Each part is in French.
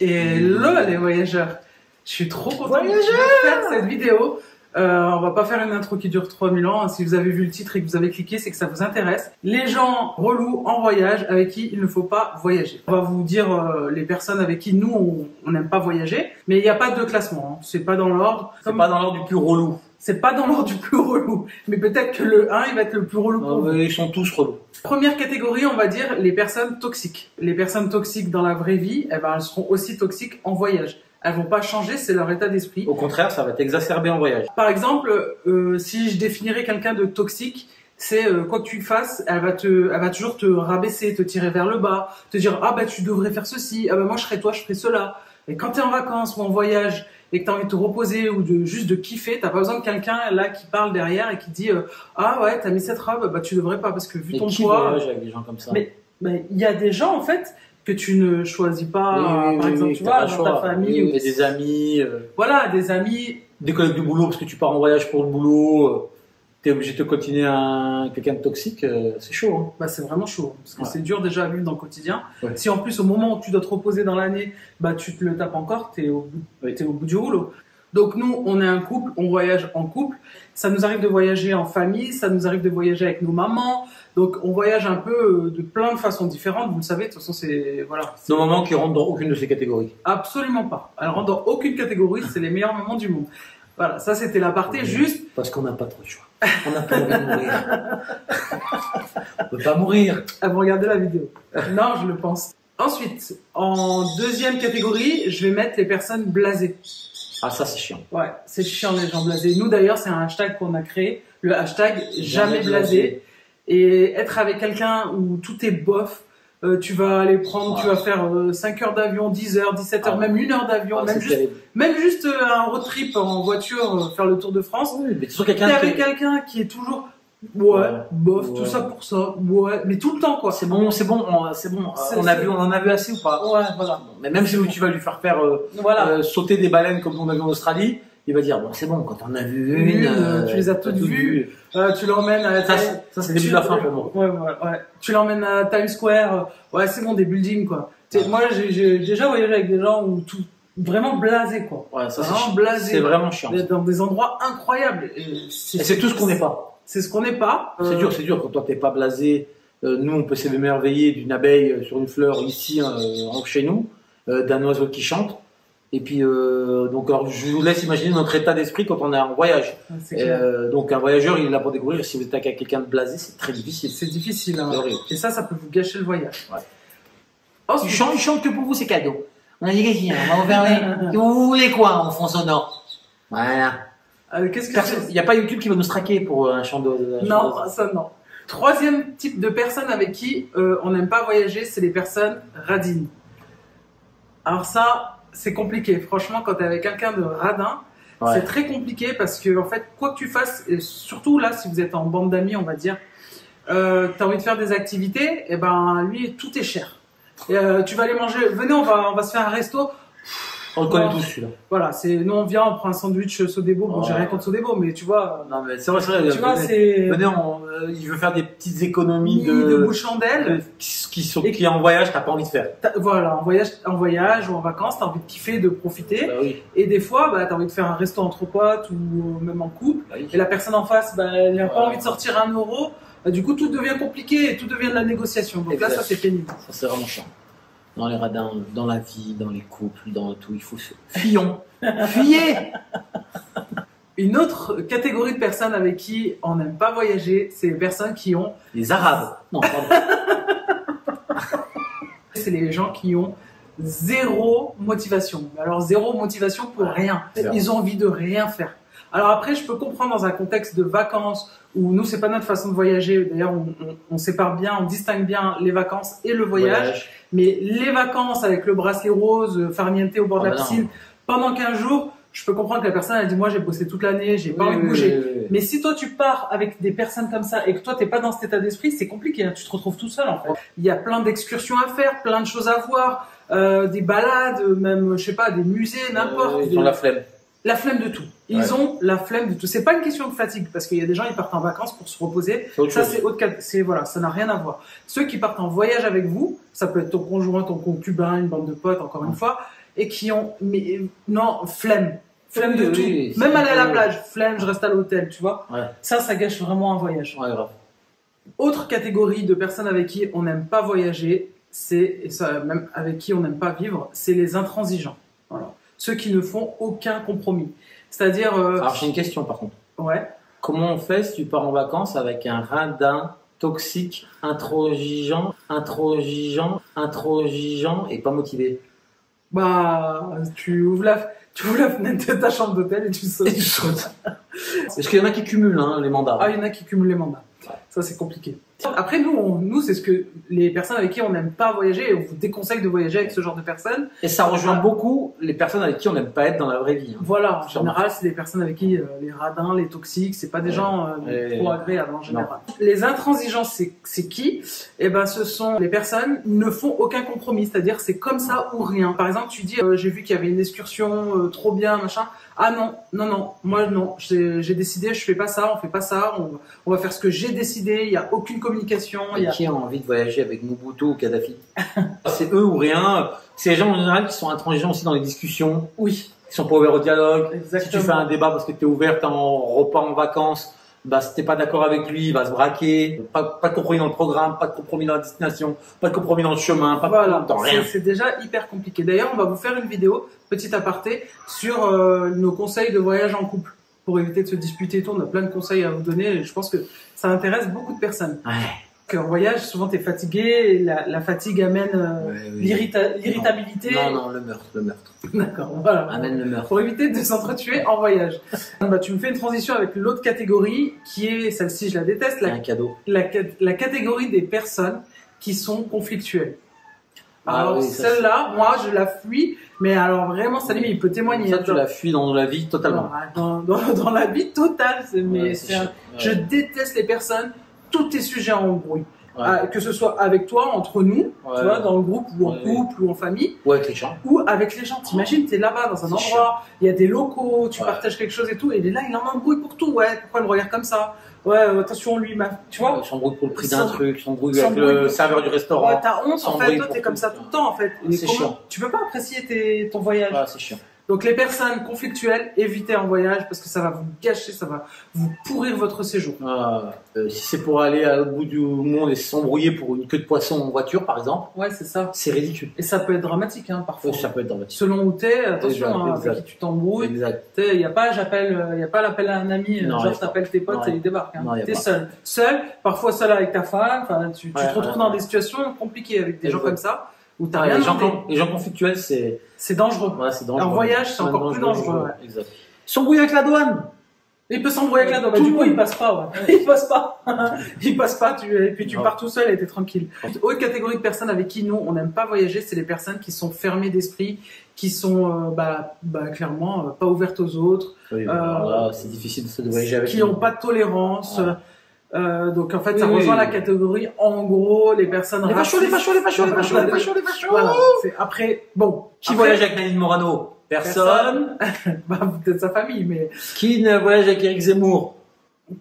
Hello les voyageurs, je suis trop content de faire cette vidéo. On va pas faire une intro qui dure 3000 ans. Si vous avez vu le titre et que vous avez cliqué, c'est que ça vous intéresse. Les gens relous en voyage avec qui il ne faut pas voyager. On va vous dire les personnes avec qui nous on n'aime pas voyager, mais il n'y a pas de classement. Hein. C'est pas dans l'ordre. C'est pas dans l'ordre du plus relou. C'est pas dans l'ordre du plus relou, mais peut-être que le 1 il va être le plus relou pour vous. Ils sont tous relous. Première catégorie, on va dire les personnes toxiques. Les personnes toxiques dans la vraie vie, eh ben, elles seront aussi toxiques en voyage. Elles vont pas changer, c'est leur état d'esprit. Au contraire, ça va t'exacerber en voyage. Par exemple, si je définirais quelqu'un de toxique, c'est quoi que tu fasses, elle va toujours te rabaisser, te tirer vers le bas, te dire ah bah tu devrais faire ceci, ah bah moi je serais toi, je ferais cela. Et quand tu es en vacances ou en voyage et que tu as envie de te reposer ou juste de kiffer, t'as pas besoin de quelqu'un là qui parle derrière et qui dit ah ouais t'as mis cette robe, bah tu devrais pas parce que vu ton poids. Voyage avec des gens comme ça. Mais il y a des gens en fait que tu ne choisis pas, par exemple, tu vois, dans ta famille. Oui, des amis. Voilà, des amis. Des collègues du boulot, parce que tu pars en voyage pour le boulot, t'es obligé de te continuer quelqu'un de toxique, c'est chaud. Hein. Bah, c'est vraiment chaud, parce que c'est dur déjà à vivre dans le quotidien. Ouais. Si en plus, au moment où tu dois te reposer dans l'année, bah, tu te le tapes encore, t'es au bout du rouleau. Donc nous, on est un couple, on voyage en couple. Ça nous arrive de voyager en famille, ça nous arrive de voyager avec nos mamans. Donc on voyage un peu de plein de façons différentes. Vous le savez, de toute façon, c'est voilà. Nos mamans qui rentrent dans aucune de ces catégories. Absolument pas. Elles rentrent dans aucune catégorie. C'est les meilleurs moments du monde. Voilà, ça c'était l'aparté juste. Parce qu'on n'a pas trop de choix. On n'a pas envie de mourir. On peut pas mourir. À vous regarder la vidéo. Non, je le pense. Ensuite, en deuxième catégorie, je vais mettre les personnes blasées. Ah ça c'est chiant. Ouais, c'est chiant les gens blasés. Nous d'ailleurs c'est un hashtag qu'on a créé, le hashtag jamais blasé. Et être avec quelqu'un où tout est bof, tu vas aller prendre, tu vas faire 5 heures d'avion, 10 heures, 17 heures, même 1 heure d'avion, même juste un road trip en voiture, faire le tour de France. Oui, mais tu es avec quelqu'un qui est toujours bof, tout ça pour ça, mais tout le temps quoi. C'est bon. On en a vu assez ou pas? Ouais, voilà. Mais même si tu vas lui faire sauter des baleines comme on a vu en Australie, il va dire bon c'est bon, quand on a vu une, tu les as toutes vues, tu l'emmènes à ça c'est le début de la fin pour moi. Ouais. Tu l'emmènes à Times Square, c'est bon, des buildings quoi. Moi j'ai déjà voyagé avec des gens où tout vraiment blasé quoi. Ouais, ça vraiment blasé. C'est vraiment chiant. Dans des endroits incroyables. Et c'est tout ce qu'on n'est pas. C'est ce qu'on n'est pas. C'est dur quand toi t'es pas blasé. Nous on peut s'émerveiller d'une abeille sur une fleur ici chez nous, d'un oiseau qui chante. Et puis donc alors je vous laisse imaginer notre état d'esprit quand on est en voyage. Donc un voyageur il est là pour découvrir. Si vous êtes avec quelqu'un de blasé, c'est très difficile. C'est difficile. Hein. Et ça peut vous gâcher le voyage. Ouais. Il chante que pour vous, c'est cadeau. On a dit qu'est-ce on va vous faire vous voulez quoi en fond sonore. Voilà. Il n'y a pas YouTube qui va nous traquer pour un chant de... Non, ça non. Troisième type de personnes avec qui on n'aime pas voyager, c'est les personnes radines. Alors ça, c'est compliqué. Franchement, quand tu es avec quelqu'un de radin, c'est très compliqué parce que en fait, quoi que tu fasses, et surtout là, si vous êtes en bande d'amis, on va dire, tu as envie de faire des activités, et ben lui, tout est cher. Et, tu vas aller manger, venez, on va se faire un resto. On le connaît tous celui-là. Voilà, nous on vient, on prend un sandwich Sodebo. Bon, j'ai rien contre Sodebo, mais tu vois. Non, mais c'est vrai. Tu vois, venez, il veut faire des petites économies de bouche-chandelle. Qui en voyage, t'as pas envie de faire. Voilà, en voyage ou en vacances, t'as envie de kiffer, de profiter. Bah oui. Et des fois, t'as envie de faire un resto entre potes ou même en couple. Bah oui. Et la personne en face, elle n'a pas envie de sortir 1 euro. Du coup, tout devient compliqué et tout devient de la négociation. Donc là, ça c'est pénible. Ça c'est vraiment chiant. Dans les radins, dans la vie, dans les couples, dans tout, il faut se... Fuyons. Fuyez. Une autre catégorie de personnes avec qui on n'aime pas voyager, c'est les personnes qui ont... Les Arabes. Non, pardon. C'est les gens qui ont zéro motivation. Alors zéro motivation pour rien. Ils ont envie de rien faire. Alors après, je peux comprendre dans un contexte de vacances où nous, c'est pas notre façon de voyager. D'ailleurs, on sépare bien, on distingue bien les vacances et le voyage. Mais les vacances avec le bracelet rose, farniente au bord de la piscine, pendant 15 jours, je peux comprendre que la personne, elle dit, moi, j'ai bossé toute l'année, j'ai pas envie de bouger. Mais si toi, tu pars avec des personnes comme ça et que toi, t'es pas dans cet état d'esprit, c'est compliqué, hein. Tu te retrouves tout seul, en fait. Il y a plein d'excursions à faire, plein de choses à voir, des balades, même, je sais pas, des musées, n'importe. Ils ont la flemme. la flemme de tout. Ils ont la flemme de tout. C'est pas une question de fatigue, parce qu'il y a des gens, ils partent en vacances pour se reposer. Ça, c'est autre cas. Voilà, ça n'a rien à voir. Ceux qui partent en voyage avec vous, ça peut être ton conjoint, ton concubin, une bande de potes, encore une fois, et qui ont, non, flemme. Flemme de tout. Même aller à la plage, flemme, je reste à l'hôtel, tu vois. Ça gâche vraiment un voyage. Grave. Autre catégorie de personnes avec qui on n'aime pas voyager, et ça, même avec qui on n'aime pas vivre, c'est les intransigeants. Voilà. Ceux qui ne font aucun compromis. C'est-à-dire... Alors j'ai une question par contre. Ouais. Comment on fait si tu pars en vacances avec un radin toxique, intransigeant et pas motivé? Bah, tu ouvres la fenêtre de ta chambre d'hôtel et tu sautes. Parce qu'il y en a qui cumulent les mandats. Ah, il y en a qui cumulent les mandats. Ça, c'est compliqué. Après, nous, c'est ce que les personnes avec qui on n'aime pas voyager, et on vous déconseille de voyager avec ce genre de personnes. Et ça rejoint beaucoup les personnes avec qui on n'aime pas être dans la vraie vie. Voilà, en général, c'est des personnes avec qui les radins, les toxiques, c'est pas des gens trop agréables en général. Les intransigeants, c'est qui? Eh ben, ce sont les personnes qui ne font aucun compromis, c'est-à-dire c'est comme ça ou rien. Par exemple, tu dis, j'ai vu qu'il y avait une excursion trop bien, machin. Ah non, moi non, j'ai décidé, je fais pas ça, on fait pas ça, on va faire ce que j'ai décidé, il y a aucune communication. Qui a envie de voyager avec Mobutu ou Kadhafi? C'est eux ou rien. C'est les gens en général qui sont intransigeants aussi dans les discussions. Oui. Qui sont pas ouverts au dialogue. Exactement. Si tu fais un débat parce que tu es ouvert, t'es en repas en vacances, bah si t'es pas d'accord avec lui, il va se braquer. Pas de compromis dans le programme, pas de compromis dans la destination, pas de compromis dans le chemin, pas de compromis dans rien. C'est déjà hyper compliqué. D'ailleurs, on va vous faire une vidéo, petit aparté, sur nos conseils de voyage en couple. Pour éviter de se disputer et tout, on a plein de conseils à vous donner et je pense que ça intéresse beaucoup de personnes. En voyage, souvent t'es fatigué, et la fatigue amène l'irritabilité. Non, le meurtre. D'accord, voilà. Amène le meurtre. Pour éviter de s'entretuer en voyage. Bah, tu me fais une transition avec l'autre catégorie, qui est, celle-ci je la déteste, un cadeau. La catégorie des personnes qui sont conflictuelles. Alors oui, celle-là, moi je la fuis, mais alors vraiment Salim il peut témoigner. Ça tu la fuis dans la vie totalement. Dans la vie totale, je déteste les personnes, tous tes sujets en embrouille. Que ce soit avec toi, entre nous, tu vois, dans le groupe ou en couple ou en famille. Ou avec les gens. Ou avec les gens. T'imagines, t'es là-bas dans un endroit, il y a des locaux, tu partages quelque chose et tout, et il est là, il en embrouille pour tout. Ouais, pourquoi il me regarde comme ça? Ouais, attention, lui, tu vois. Il s'embrouille pour le prix d'un truc, il s'embrouille avec le serveur du restaurant. Ouais, t'as honte, en fait, toi, t'es comme ça tout le temps, en fait. C'est chiant. Tu peux pas apprécier ton voyage. C'est chiant. Donc les personnes conflictuelles, évitez en voyage parce que ça va vous gâcher, ça va vous pourrir votre séjour. Si c'est pour aller à l'autre bout du monde et s'embrouiller pour une queue de poisson en voiture, par exemple, ouais, c'est ça. C'est ridicule. Et ça peut être dramatique, parfois. Ça peut être dramatique. Selon où t'es, attention, avec qui tu t'embrouilles. Exact. Il y a pas l'appel à un ami, genre je t'appelle tes potes et ils débarquent. T'es seul. Parfois seul avec ta femme. Enfin, tu te retrouves dans des situations compliquées avec des gens comme ça. Les gens conflictuels, c'est dangereux. C'est dangereux. En voyage, c'est encore plus dangereux. Exact. S'embrouiller avec la douane. Il peut s'embrouiller avec la douane. Du coup, il passe pas. Il passe pas. Il passe pas. Et puis tu pars tout seul et t'es tranquille. Autre catégorie de personnes avec qui nous on n'aime pas voyager, c'est les personnes qui sont fermées d'esprit, qui sont clairement pas ouvertes aux autres. Oui, c'est difficile de voyager avec. Qui n'ont pas de tolérance. Donc en fait ça rejoint la catégorie en gros les personnes les fachos. Voilà, après bon qui voyage avec Nadine Morano? Personne. Peut-être sa famille mais qui ne voyage avec Eric Zemmour?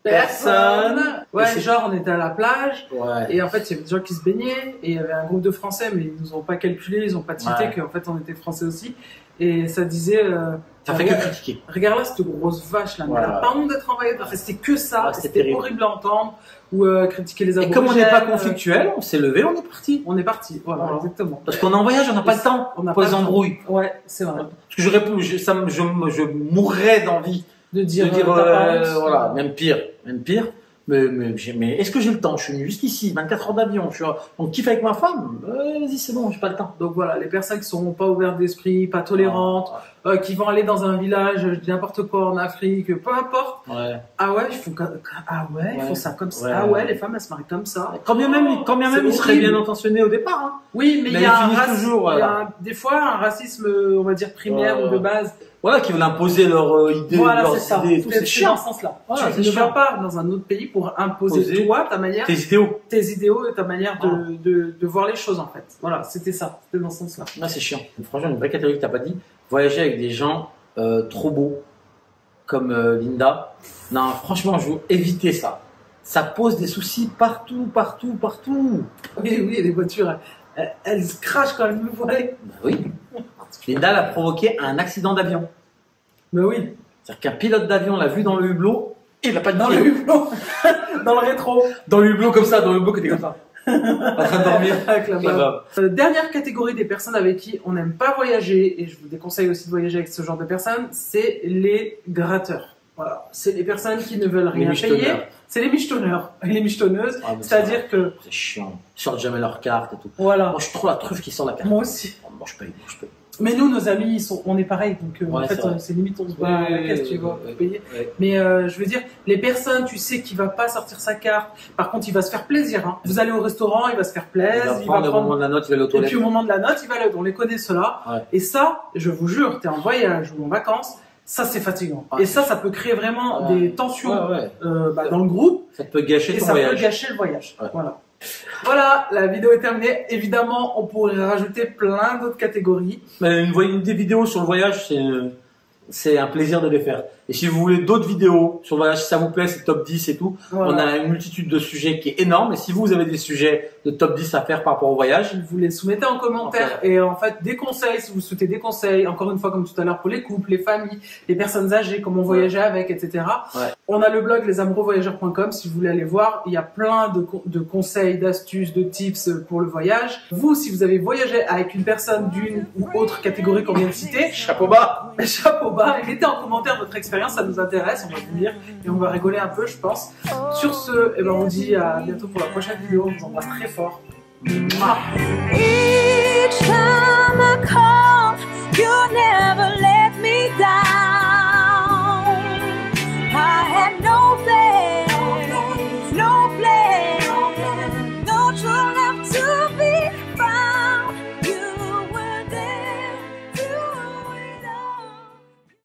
Personne. Ouais, genre on était à la plage et en fait il y avait des gens qui se baignaient et il y avait un groupe de Français mais ils nous ont pas calculé, ils ont pas tilté qu'en fait on était Français aussi et ça disait ça fait que critiquer. Regarde là cette grosse vache là, mais elle a pas honte d'être envoyée. C'était que ça, c'était horrible à entendre ou critiquer les aborigènes. Et comme on n'est pas conflictuel, on s'est levé, on est parti. Voilà, exactement. Parce qu'on est en voyage, on n'a pas le temps pour les embrouilles. Ouais, c'est vrai. Parce que je mourrais d'envie de dire voilà, même pire. Mais est-ce que j'ai le temps? Je suis venu jusqu'ici, 24 heures d'avion, on kiffe avec ma femme. Vas-y, c'est bon, j'ai pas le temps. Donc voilà, les personnes qui sont pas ouvertes d'esprit, pas tolérantes, qui vont aller dans un village, n'importe quoi en Afrique, peu importe. Ils font ça comme ça. Les femmes elles se marient comme ça. Quand bien même ils seraient bien intentionnés au départ. Oui, mais il y a des fois un racisme, on va dire primaire ou de base. Voilà, qui veulent imposer leur idée, c'est chiant dans ce sens-là. Tu ne vas pas dans un autre pays pour imposer toi, ta manière, tes idéaux et ta manière de voir les choses en fait. Voilà, c'était ça, c'était dans ce sens-là. C'est chiant. Franchement, une vraie catégorie que t'as pas dit, voyager avec des gens trop beaux comme Linda. Non, franchement, je veux éviter ça. Ça pose des soucis partout, partout, partout. Oui, oui, les voitures, elles se crachent quand elles me voient. Ben oui. Linda elle a provoqué un accident d'avion. Mais oui. C'est-à-dire qu'un pilote d'avion l'a vu dans le hublot et il n'a pas de dans le hublot, dans le rétro. Dans le hublot comme ça, dans le hublot qui était comme ça. En train de dormir. Avec la dernière catégorie des personnes avec qui on n'aime pas voyager, et je vous déconseille aussi de voyager avec ce genre de personnes, c'est les gratteurs. Voilà. C'est les personnes qui ne veulent rien payer. C'est les michetonneurs et les michetonneuses. Ah, c'est-à-dire que... C'est chiant. Ils sortent jamais leur carte et tout. Voilà. Moi, je trouve la truffe qui sort la carte. Moi aussi. Moi, je paye. Mais nous, nos amis, on est pareil, donc en fait, c'est limite on se bat à la caisse, tu vas payer. Mais je veux dire, les personnes, tu sais, qui va pas sortir sa carte. Par contre, il va se faire plaisir. Hein. Vous allez au restaurant, il va se faire plaisir. Il va prendre au moment de la note, il va aller aux toilettes. Et puis au moment de la note, il va aller. On les connaît ceux-là. Ouais. Et ça, je vous jure, t'es en voyage ou en vacances. Ça, c'est fatigant. Et ça peut créer vraiment des tensions dans le groupe. Ça peut gâcher ton voyage. Ça peut gâcher le voyage. Ouais. Voilà, la vidéo est terminée. Évidemment, on pourrait rajouter plein d'autres catégories. Mais des vidéos sur le voyage, c'est un plaisir de les faire. Et si vous voulez d'autres vidéos sur le voyage, si ça vous plaît, c'est top 10 et tout. Voilà. On a une multitude de sujets qui est énorme. Et si vous avez des sujets de top 10 à faire par rapport au voyage, vous les soumettez en commentaire. Et en fait, des conseils, si vous souhaitez des conseils, encore une fois, comme tout à l'heure, pour les couples, les familles, les personnes âgées, comment voyager avec, etc. On a le blog lesamoureuxvoyageurs.com. Si vous voulez aller voir, il y a plein de conseils, d'astuces, de tips pour le voyage. Vous, si vous avez voyagé avec une personne d'une ou autre catégorie qu'on vient de citer, chapeau bas. Chapeau bas. Et mettez en commentaire votre expérience, ça nous intéresse, on va vous dire, et on va rigoler un peu, je pense. Sur ce, eh ben, on dit à bientôt pour la prochaine vidéo. On vous embrasse très fort. Mouah.